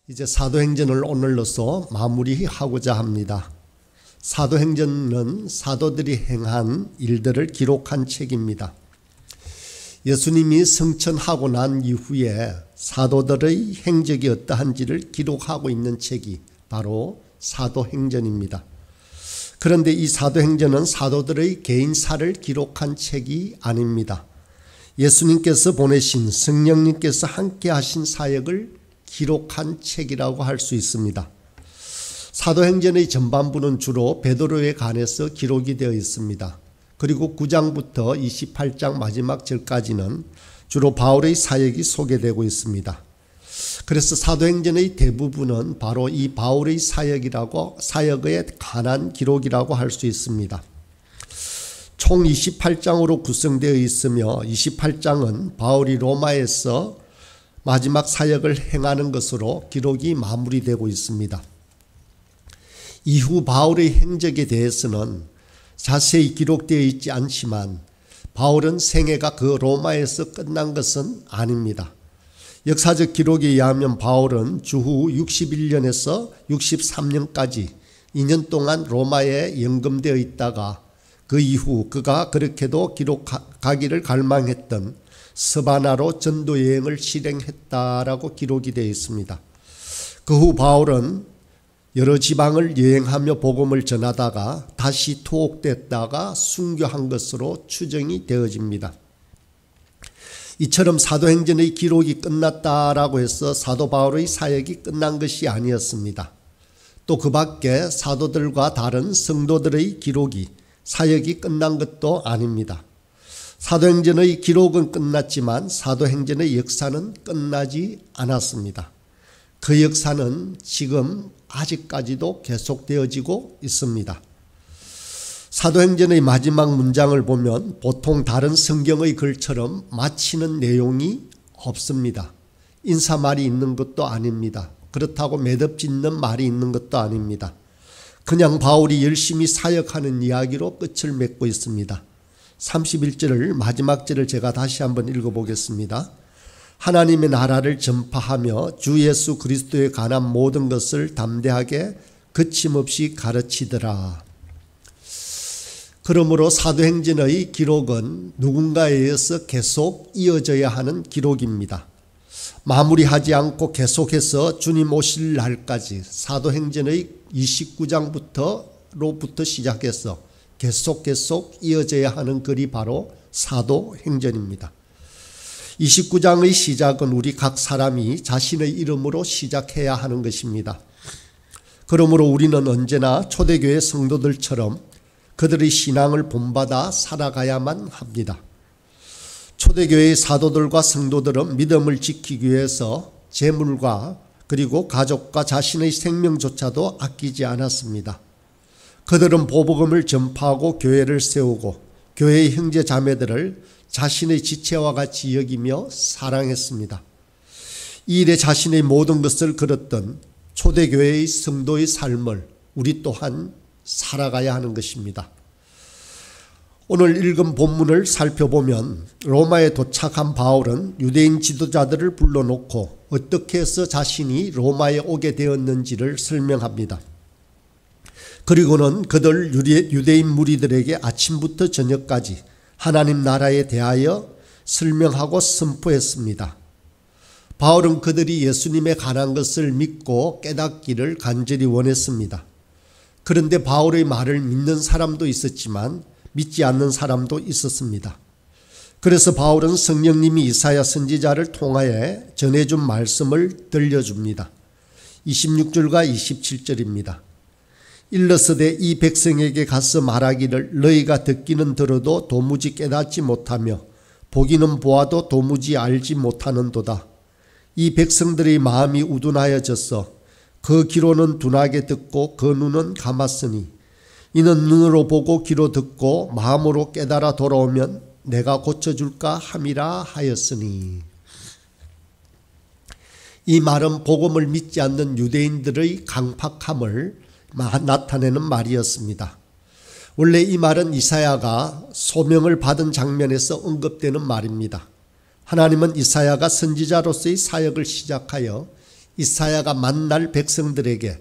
이제 사도행전을 오늘로써 마무리하고자 합니다. 사도행전은 사도들이 행한 일들을 기록한 책입니다. 예수님이 승천하고 난 이후에 사도들의 행적이 어떠한지를 기록하고 있는 책이 바로 사도행전입니다. 그런데 이 사도행전은 사도들의 개인사를 기록한 책이 아닙니다. 예수님께서 보내신 성령님께서 함께 하신 사역을 기록한 책이라고 할 수 있습니다. 사도행전의 전반부는 주로 베드로에 관해서 기록이 되어 있습니다. 그리고 9장부터 28장 마지막 절까지는 주로 바울의 사역이 소개되고 있습니다. 그래서 사도행전의 대부분은 바로 이 바울의 사역에 관한 기록이라고 할 수 있습니다. 총 28장으로 구성되어 있으며 28장은 바울이 로마에서 마지막 사역을 행하는 것으로 기록이 마무리되고 있습니다. 이후 바울의 행적에 대해서는 자세히 기록되어 있지 않지만 바울은 생애가 그 로마에서 끝난 것은 아닙니다. 역사적 기록에 의하면 바울은 주후 61년에서 63년까지 2년 동안 로마에 연금되어 있다가 그 이후 그가 그렇게도 가기를 갈망했던 스바나로 전도 여행을 실행했다라고 기록이 되어 있습니다. 그 후 바울은 여러 지방을 여행하며 복음을 전하다가 다시 투옥됐다가 순교한 것으로 추정이 되어집니다. 이처럼 사도행전의 기록이 끝났다라고 해서 사도 바울의 사역이 끝난 것이 아니었습니다. 또 그 밖에 사도들과 다른 성도들의 기록이 사역이 끝난 것도 아닙니다. 사도행전의 기록은 끝났지만 사도행전의 역사는 끝나지 않았습니다. 그 역사는 지금 아직까지도 계속되어지고 있습니다. 사도행전의 마지막 문장을 보면 보통 다른 성경의 글처럼 마치는 내용이 없습니다. 인사말이 있는 것도 아닙니다. 그렇다고 매듭짓는 말이 있는 것도 아닙니다. 그냥 바울이 열심히 사역하는 이야기로 끝을 맺고 있습니다. 31절을 마지막 절을 제가 다시 한번 읽어보겠습니다. 하나님의 나라를 전파하며 주 예수 그리스도에 관한 모든 것을 담대하게 거침없이 가르치더라. 그러므로 사도행전의 기록은 누군가에 의해서 계속 이어져야 하는 기록입니다. 마무리하지 않고 계속해서 주님 오실 날까지 사도행전의 29장부터 시작해서 계속 이어져야 하는 글이 바로 사도행전입니다. 29장의 시작은 우리 각 사람이 자신의 이름으로 시작해야 하는 것입니다. 그러므로 우리는 언제나 초대교회 성도들처럼 그들의 신앙을 본받아 살아가야만 합니다. 초대교회의 사도들과 성도들은 믿음을 지키기 위해서 재물과 그리고 가족과 자신의 생명조차도 아끼지 않았습니다. 그들은 복음을 전파하고 교회를 세우고 교회의 형제 자매들을 자신의 지체와 같이 여기며 사랑했습니다. 이 일에 자신의 모든 것을 걸었던 초대교회의 성도의 삶을 우리 또한 살아가야 하는 것입니다. 오늘 읽은 본문을 살펴보면 로마에 도착한 바울은 유대인 지도자들을 불러놓고 어떻게 해서 자신이 로마에 오게 되었는지를 설명합니다. 그리고는 그들 유대인 무리들에게 아침부터 저녁까지 하나님 나라에 대하여 설명하고 선포했습니다. 바울은 그들이 예수님에 관한 것을 믿고 깨닫기를 간절히 원했습니다. 그런데 바울의 말을 믿는 사람도 있었지만 믿지 않는 사람도 있었습니다. 그래서 바울은 성령님이 이사야 선지자를 통하여 전해준 말씀을 들려줍니다. 26절과 27절입니다. 일러스되 이 백성에게 가서 말하기를 너희가 듣기는 들어도 도무지 깨닫지 못하며 보기는 보아도 도무지 알지 못하는도다. 이 백성들의 마음이 우둔하여졌어 그 귀로는 둔하게 듣고 그 눈은 감았으니 이는 눈으로 보고 귀로 듣고 마음으로 깨달아 돌아오면 내가 고쳐줄까 함이라 하였으니. 이 말은 복음을 믿지 않는 유대인들의 강팍함을 나타내는 말이었습니다. 원래 이 말은 이사야가 소명을 받은 장면에서 언급되는 말입니다. 하나님은 이사야가 선지자로서의 사역을 시작하여 이사야가 만날 백성들에게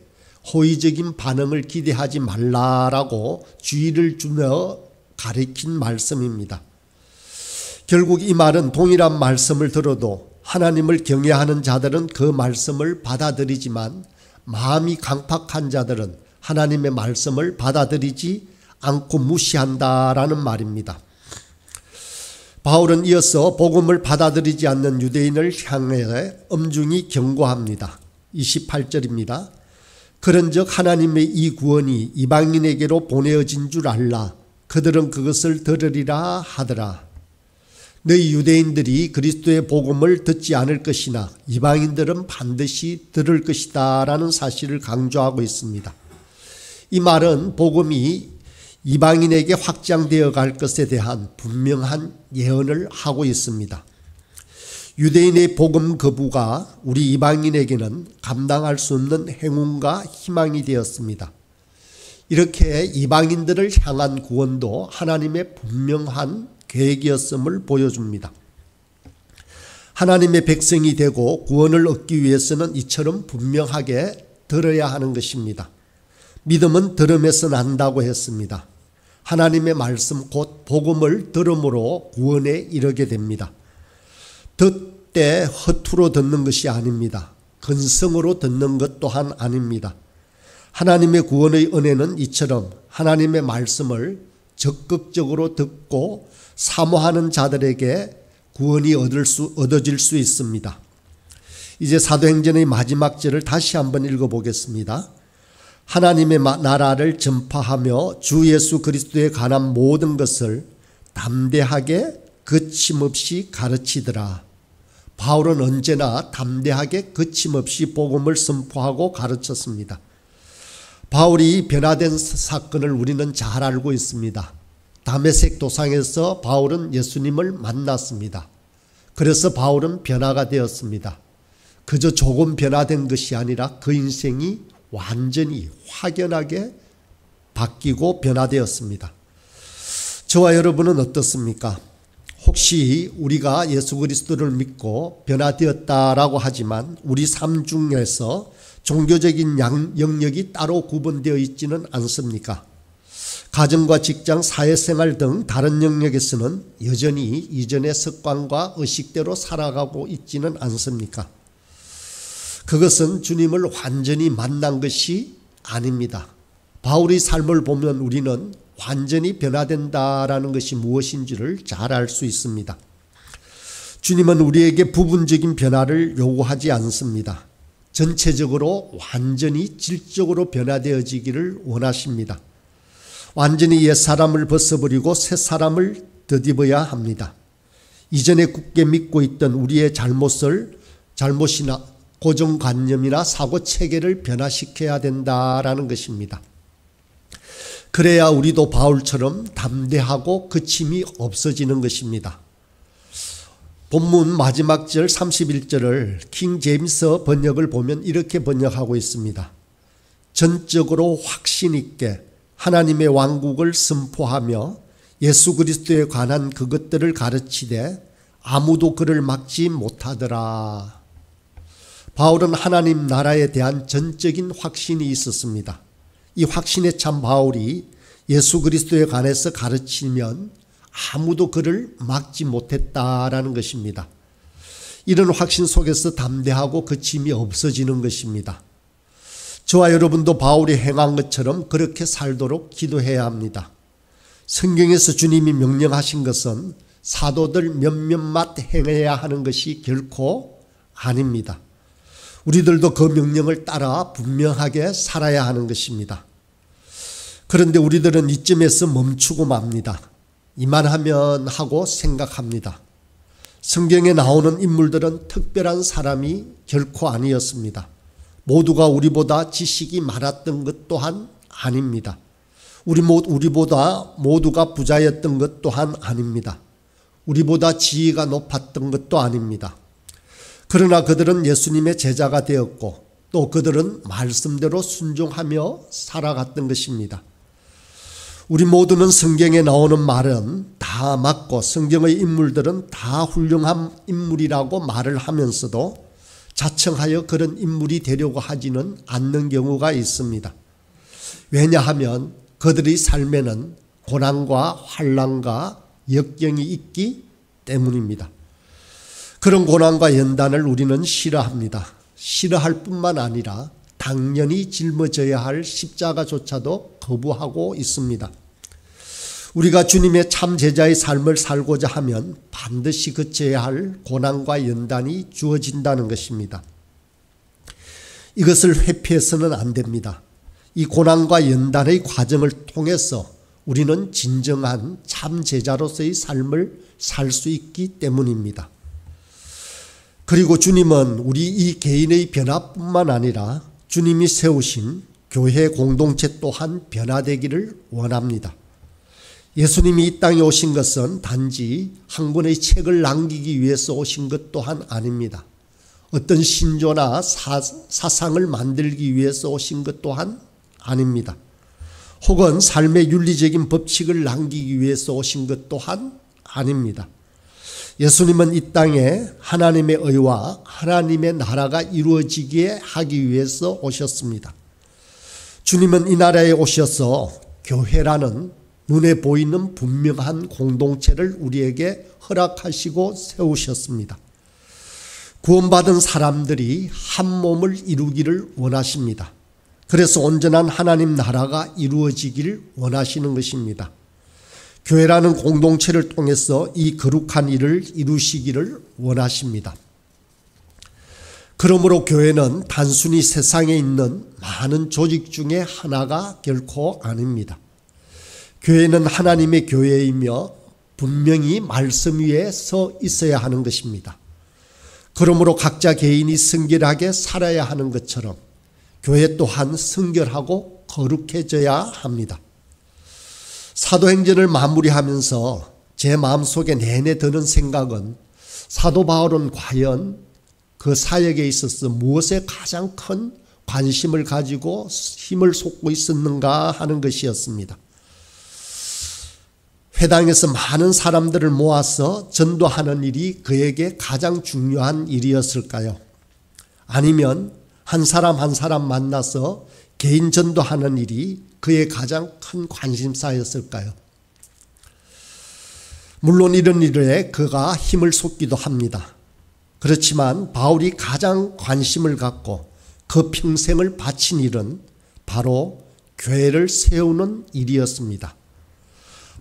호의적인 반응을 기대하지 말라라고 주의를 주며 가리킨 말씀입니다. 결국 이 말은 동일한 말씀을 들어도 하나님을 경외하는 자들은 그 말씀을 받아들이지만 마음이 강팍한 자들은 하나님의 말씀을 받아들이지 않고 무시한다라는 말입니다. 바울은 이어서 복음을 받아들이지 않는 유대인을 향해 엄중히 경고합니다. 28절입니다. 그런즉 하나님의 이 구원이 이방인에게로 보내어진 줄 알라. 그들은 그것을 들으리라 하더라. 너희 유대인들이 그리스도의 복음을 듣지 않을 것이나 이방인들은 반드시 들을 것이다 라는 사실을 강조하고 있습니다. 이 말은 복음이 이방인에게 확장되어 갈 것에 대한 분명한 예언을 하고 있습니다. 유대인의 복음 거부가 우리 이방인에게는 감당할 수 없는 행운과 희망이 되었습니다. 이렇게 이방인들을 향한 구원도 하나님의 분명한 계획이었음을 보여줍니다. 하나님의 백성이 되고 구원을 얻기 위해서는 이처럼 분명하게 들어야 하는 것입니다. 믿음은 들음에서 난다고 했습니다. 하나님의 말씀 곧 복음을 들음으로 구원에 이르게 됩니다. 듣되 허투루 듣는 것이 아닙니다. 근성으로 듣는 것 또한 아닙니다. 하나님의 구원의 은혜는 이처럼 하나님의 말씀을 적극적으로 듣고 사모하는 자들에게 구원이 얻어질 수 있습니다. 이제 사도행전의 마지막 절을 다시 한번 읽어보겠습니다. 하나님의 나라를 전파하며 주 예수 그리스도에 관한 모든 것을 담대하게 거침없이 가르치더라. 바울은 언제나 담대하게 거침없이 복음을 선포하고 가르쳤습니다. 바울이 변화된 사건을 우리는 잘 알고 있습니다. 다메섹 도상에서 바울은 예수님을 만났습니다. 그래서 바울은 변화가 되었습니다. 그저 조금 변화된 것이 아니라 그 인생이 완전히 확연하게 바뀌고 변화되었습니다. 저와 여러분은 어떻습니까? 혹시 우리가 예수 그리스도를 믿고 변화되었다라고 하지만 우리 삶 중에서 종교적인 영역이 따로 구분되어 있지는 않습니까? 가정과 직장, 사회생활 등 다른 영역에서는 여전히 이전의 습관과 의식대로 살아가고 있지는 않습니까? 그것은 주님을 완전히 만난 것이 아닙니다. 바울의 삶을 보면 우리는 완전히 변화된다라는 것이 무엇인지를 잘 알 수 있습니다. 주님은 우리에게 부분적인 변화를 요구하지 않습니다. 전체적으로 완전히 질적으로 변화되어지기를 원하십니다. 완전히 옛사람을 벗어버리고 새사람을 덧입어야 합니다. 이전에 굳게 믿고 있던 우리의 잘못이나 고정관념이나 사고체계를 변화시켜야 된다라는 것입니다. 그래야 우리도 바울처럼 담대하고 거침이 없어지는 것입니다. 본문 마지막 절 31절을 킹 제임스 번역을 보면 이렇게 번역하고 있습니다. 전적으로 확신 있게 하나님의 왕국을 선포하며 예수 그리스도에 관한 그것들을 가르치되 아무도 그를 막지 못하더라. 바울은 하나님 나라에 대한 전적인 확신이 있었습니다. 이 확신에 찬 바울이 예수 그리스도에 관해서 가르치면 아무도 그를 막지 못했다라는 것입니다. 이런 확신 속에서 담대하고 거침이 없어지는 것입니다. 저와 여러분도 바울이 행한 것처럼 그렇게 살도록 기도해야 합니다. 성경에서 주님이 명령하신 것은 사도들 몇몇만 행해야 하는 것이 결코 아닙니다. 우리들도 그 명령을 따라 분명하게 살아야 하는 것입니다. 그런데 우리들은 이쯤에서 멈추고 맙니다. 이만하면 하고 생각합니다. 성경에 나오는 인물들은 특별한 사람이 결코 아니었습니다. 모두가 우리보다 지식이 많았던 것 또한 아닙니다. 우리보다 모두가 부자였던 것 또한 아닙니다. 우리보다 지위가 높았던 것도 아닙니다. 그러나 그들은 예수님의 제자가 되었고 또 그들은 말씀대로 순종하며 살아갔던 것입니다. 우리 모두는 성경에 나오는 말은 다 맞고 성경의 인물들은 다 훌륭한 인물이라고 말을 하면서도 자청하여 그런 인물이 되려고 하지는 않는 경우가 있습니다. 왜냐하면 그들의 삶에는 고난과 환난과 역경이 있기 때문입니다. 그런 고난과 연단을 우리는 싫어합니다. 싫어할 뿐만 아니라 당연히 짊어져야 할 십자가조차도 거부하고 있습니다. 우리가 주님의 참 제자의 삶을 살고자 하면 반드시 거쳐야 할 고난과 연단이 주어진다는 것입니다. 이것을 회피해서는 안 됩니다. 이 고난과 연단의 과정을 통해서 우리는 진정한 참 제자로서의 삶을 살 수 있기 때문입니다. 그리고 주님은 우리 이 개인의 변화뿐만 아니라 주님이 세우신 교회 공동체 또한 변화되기를 원합니다. 예수님이 이 땅에 오신 것은 단지 한 권의 책을 남기기 위해서 오신 것 또한 아닙니다. 어떤 신조나 사상을 만들기 위해서 오신 것 또한 아닙니다. 혹은 삶의 윤리적인 법칙을 남기기 위해서 오신 것 또한 아닙니다. 예수님은 이 땅에 하나님의 의와 하나님의 나라가 이루어지게 하기 위해서 오셨습니다. 주님은 이 나라에 오셔서 교회라는 눈에 보이는 분명한 공동체를 우리에게 허락하시고 세우셨습니다. 구원받은 사람들이 한 몸을 이루기를 원하십니다. 그래서 온전한 하나님 나라가 이루어지기를 원하시는 것입니다. 교회라는 공동체를 통해서 이 거룩한 일을 이루시기를 원하십니다. 그러므로 교회는 단순히 세상에 있는 많은 조직 중에 하나가 결코 아닙니다. 교회는 하나님의 교회이며 분명히 말씀 위에 서 있어야 하는 것입니다. 그러므로 각자 개인이 성결하게 살아야 하는 것처럼 교회 또한 성결하고 거룩해져야 합니다. 사도행전을 마무리하면서 제 마음속에 내내 드는 생각은 사도 바울은 과연 그 사역에 있어서 무엇에 가장 큰 관심을 가지고 힘을 쏟고 있었는가 하는 것이었습니다. 회당에서 많은 사람들을 모아서 전도하는 일이 그에게 가장 중요한 일이었을까요? 아니면 한 사람 한 사람 만나서 개인 전도하는 일이 그의 가장 큰 관심사였을까요? 물론 이런 일에 그가 힘을 쏟기도 합니다. 그렇지만 바울이 가장 관심을 갖고 그 평생을 바친 일은 바로 교회를 세우는 일이었습니다.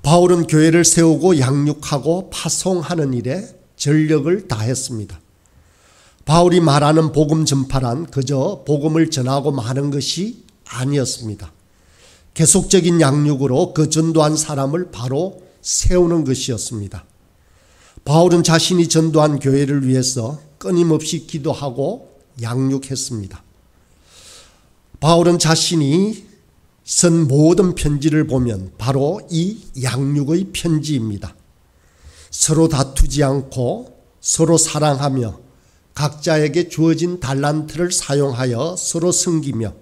바울은 교회를 세우고 양육하고 파송하는 일에 전력을 다했습니다. 바울이 말하는 복음 전파란 그저 복음을 전하고 마는 것이 아니었습니다. 계속적인 양육으로 그 전도한 사람을 바로 세우는 것이었습니다. 바울은 자신이 전도한 교회를 위해서 끊임없이 기도하고 양육했습니다. 바울은 자신이 쓴 모든 편지를 보면 바로 이 양육의 편지입니다. 서로 다투지 않고 서로 사랑하며 각자에게 주어진 달란트를 사용하여 서로 섬기며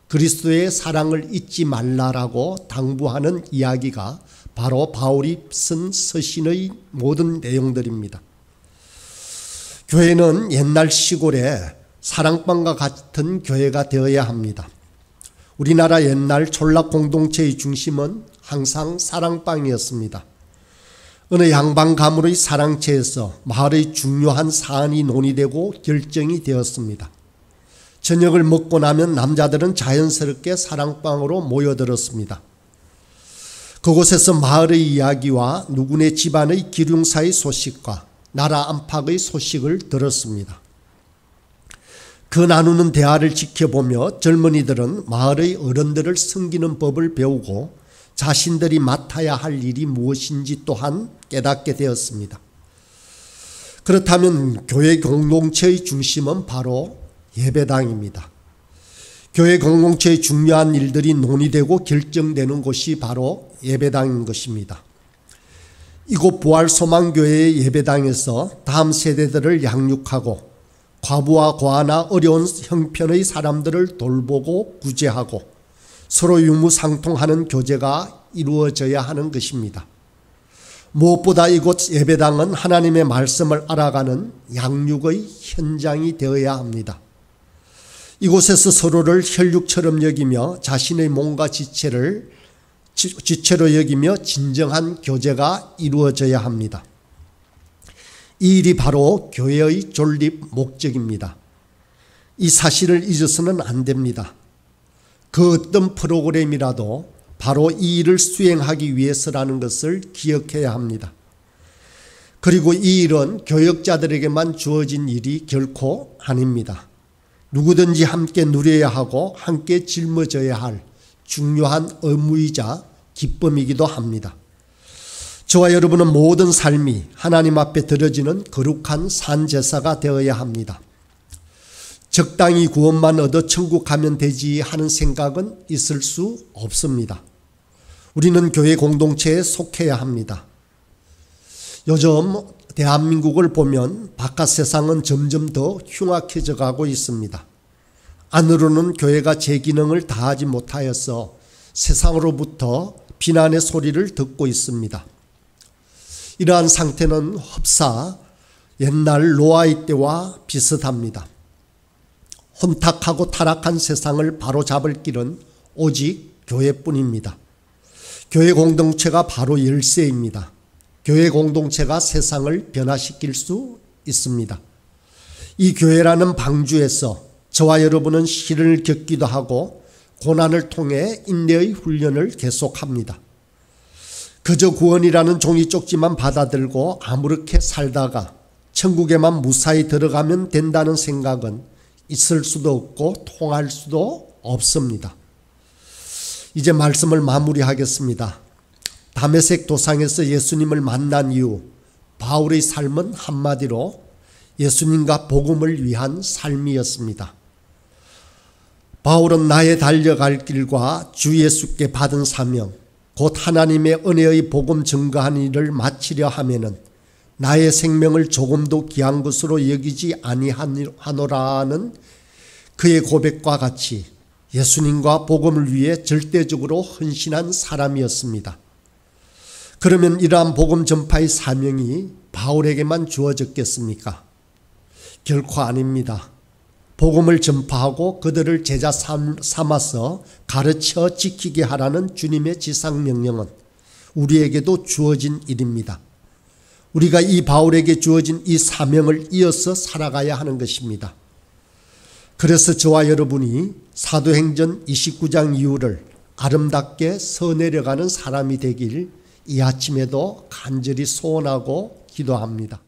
그리스도의 사랑을 잊지 말라라고 당부하는 이야기가 바로 바울이 쓴 서신의 모든 내용들입니다. 교회는 옛날 시골에 사랑방과 같은 교회가 되어야 합니다. 우리나라 옛날 촌락 공동체의 중심은 항상 사랑방이었습니다. 어느 양반 가문의 사랑채에서 마을의 중요한 사안이 논의되고 결정이 되었습니다. 저녁을 먹고 나면 남자들은 자연스럽게 사랑방으로 모여들었습니다. 그곳에서 마을의 이야기와 누구네 집안의 기륭사의 소식과 나라 안팎의 소식을 들었습니다. 그 나누는 대화를 지켜보며 젊은이들은 마을의 어른들을 섬기는 법을 배우고 자신들이 맡아야 할 일이 무엇인지 또한 깨닫게 되었습니다. 그렇다면 교회 공동체의 중심은 바로 예배당입니다. 교회 공동체의 중요한 일들이 논의되고 결정되는 곳이 바로 예배당인 것입니다. 이곳 부활소망교회의 예배당에서 다음 세대들을 양육하고 과부와 과나 어려운 형편의 사람들을 돌보고 구제하고 서로 유무상통하는 교제가 이루어져야 하는 것입니다. 무엇보다 이곳 예배당은 하나님의 말씀을 알아가는 양육의 현장이 되어야 합니다. 이곳에서 서로를 혈육처럼 여기며 자신의 몸과 지체로 여기며 진정한 교제가 이루어져야 합니다. 이 일이 바로 교회의 존립 목적입니다. 이 사실을 잊어서는 안 됩니다. 그 어떤 프로그램이라도 바로 이 일을 수행하기 위해서라는 것을 기억해야 합니다. 그리고 이 일은 교역자들에게만 주어진 일이 결코 아닙니다. 누구든지 함께 누려야 하고 함께 짊어져야 할 중요한 의무이자 기쁨이기도 합니다. 저와 여러분은 모든 삶이 하나님 앞에 드려지는 거룩한 산제사가 되어야 합니다. 적당히 구원만 얻어 천국 가면 되지 하는 생각은 있을 수 없습니다. 우리는 교회 공동체에 속해야 합니다. 요즘 대한민국을 보면 바깥 세상은 점점 더 흉악해져 가고 있습니다. 안으로는 교회가 제 기능을 다하지 못하여서 세상으로부터 비난의 소리를 듣고 있습니다. 이러한 상태는 흡사 옛날 노아의 때와 비슷합니다. 혼탁하고 타락한 세상을 바로잡을 길은 오직 교회뿐입니다. 교회 공동체가 바로 열쇠입니다. 교회 공동체가 세상을 변화시킬 수 있습니다. 이 교회라는 방주에서 저와 여러분은 시련을 겪기도 하고 고난을 통해 인내의 훈련을 계속합니다. 그저 구원이라는 종이 쪽지만 받아들고 아무렇게 살다가 천국에만 무사히 들어가면 된다는 생각은 있을 수도 없고 통할 수도 없습니다. 이제 말씀을 마무리하겠습니다. 다메섹 도상에서 예수님을 만난 이후 바울의 삶은 한마디로 예수님과 복음을 위한 삶이었습니다. 바울은 나의 달려갈 길과 주 예수께 받은 사명, 곧 하나님의 은혜의 복음 증거하는 일을 마치려 하면은 나의 생명을 조금도 귀한 것으로 여기지 아니하노라는 그의 고백과 같이 예수님과 복음을 위해 절대적으로 헌신한 사람이었습니다. 그러면 이러한 복음 전파의 사명이 바울에게만 주어졌겠습니까? 결코 아닙니다. 복음을 전파하고 그들을 제자 삼아서 가르쳐 지키게 하라는 주님의 지상명령은 우리에게도 주어진 일입니다. 우리가 이 바울에게 주어진 이 사명을 이어서 살아가야 하는 것입니다. 그래서 저와 여러분이 사도행전 29장 이후를 아름답게 서내려가는 사람이 되길 이 아침에도 간절히 소원하고 기도합니다.